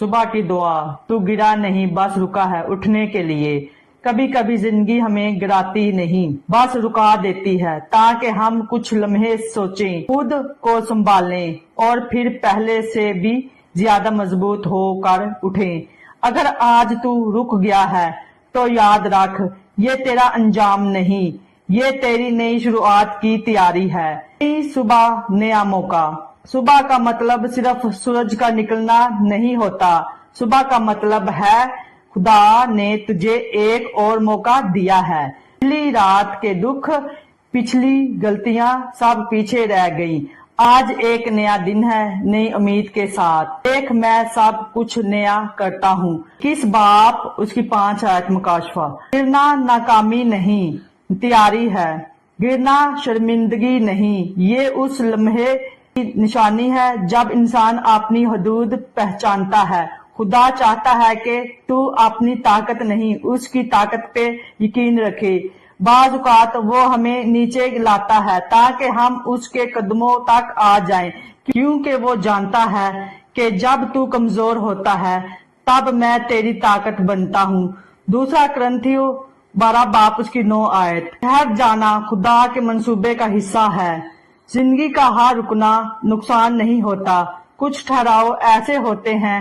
صبح کی دعا، تو گرا نہیں بس رکا ہے اٹھنے کے لیے۔ کبھی کبھی زندگی ہمیں گراتی نہیں، بس رکا دیتی ہے تاکہ ہم کچھ لمحے سوچیں، خود کو سنبھالیں اور پھر پہلے سے بھی زیادہ مضبوط ہو کر اٹھیں۔ اگر آج تو رک گیا ہے تو یاد رکھ، یہ تیرا انجام نہیں، یہ تیری نئی شروعات کی تیاری ہے۔ نئی صبح، نیا موقع۔ صبح کا مطلب صرف سورج کا نکلنا نہیں ہوتا، صبح کا مطلب ہے خدا نے تجھے ایک اور موقع دیا ہے۔ پچھلی رات کے دکھ، پچھلی غلطیاں سب پیچھے رہ گئیں۔ آج ایک نیا دن ہے، نئی امید کے ساتھ۔ دیکھ میں سب کچھ نیا کرتا ہوں۔ کس باپ اس کی 5 آیت مکاشفہ۔ گرنا ناکامی نہیں، تیاری ہے۔ گرنا شرمندگی نہیں، یہ اس لمحے کی نشانی ہے جب انسان اپنی حدود پہچانتا ہے۔ خدا چاہتا ہے کہ تو اپنی طاقت نہیں، اس کی طاقت پہ یقین رکھے۔ بعض اوقات وہ ہمیں نیچے لاتا ہے تاکہ ہم اس کے قدموں تک آ جائیں، کیونکہ وہ جانتا ہے کہ جب تو کمزور ہوتا ہے تب میں تیری طاقت بنتا ہوں۔ دوسرا کرنتھیوں 12 باپ اس کی 9 آیت۔ ٹھہر جانا خدا کے منصوبے کا حصہ ہے۔ زندگی کا ہر رکنا نقصان نہیں ہوتا، کچھ ٹھہراؤ ایسے ہوتے ہیں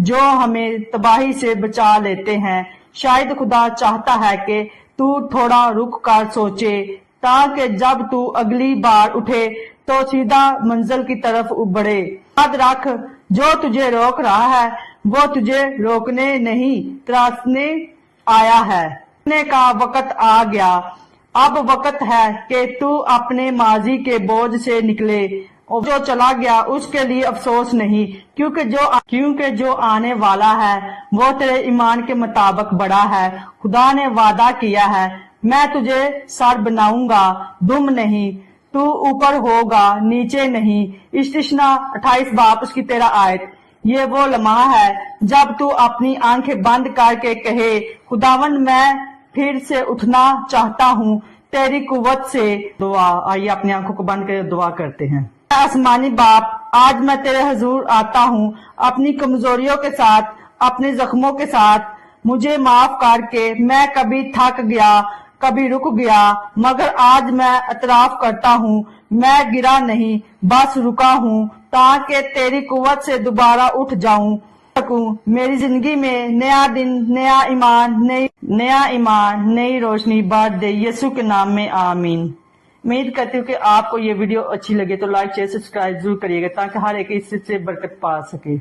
جو ہمیں تباہی سے بچا لیتے ہیں۔ شاید خدا چاہتا ہے کہ تو تھوڑا رک کر سوچے تاکہ جب تو اگلی بار اٹھے تو سیدھا منزل کی طرف بڑھے۔ یاد رکھ، جو تجھے روک رہا ہے وہ تجھے روکنے نہیں، تراشنے آیا ہے۔ اٹھنے کا وقت آ گیا، اب وقت ہے کہ تو اپنے ماضی کے بوجھ سے نکلے۔ جو چلا گیا اس کے لیے افسوس نہیں، کیونکہ جو آنے والا ہے وہ تیرے ایمان کے مطابق بڑا ہے۔ خدا نے وعدہ کیا ہے، میں تجھے سر بناؤں گا، دم نہیں۔ تو اوپر ہوگا، نیچے نہیں۔ استثنا 28 باپ اس کی 13 آیت۔ یہ وہ لمحہ ہے جب تو اپنی آنکھیں بند کر کے کہے، خداوند میں پھر سے اٹھنا چاہتا ہوں تیری قوت سے۔ دعا، آئیے اپنی آنکھوں کو بند کر دعا کرتے ہیں۔ اے آسمانی باپ، آج میں تیرے حضور آتا ہوں اپنی کمزوریوں کے ساتھ، اپنے زخموں کے ساتھ۔ مجھے معاف کر کے، میں کبھی تھک گیا، کبھی رک گیا، مگر آج میں اعتراف کرتا ہوں میں گرا نہیں، بس رکا ہوں تاکہ تیری قوت سے دوبارہ اٹھ جاؤں سکوں۔ میری زندگی میں نیا دن، نیا ایمان، نئی روشنی بھر دے، یسوع کے نام میں آمین۔ امید کرتی ہوں کہ آپ کو یہ ویڈیو اچھی لگے تو لائک، شیئر، سبسکرائب ضرور کریے گا تاکہ ہر ایک اس سے برکت پا سکے۔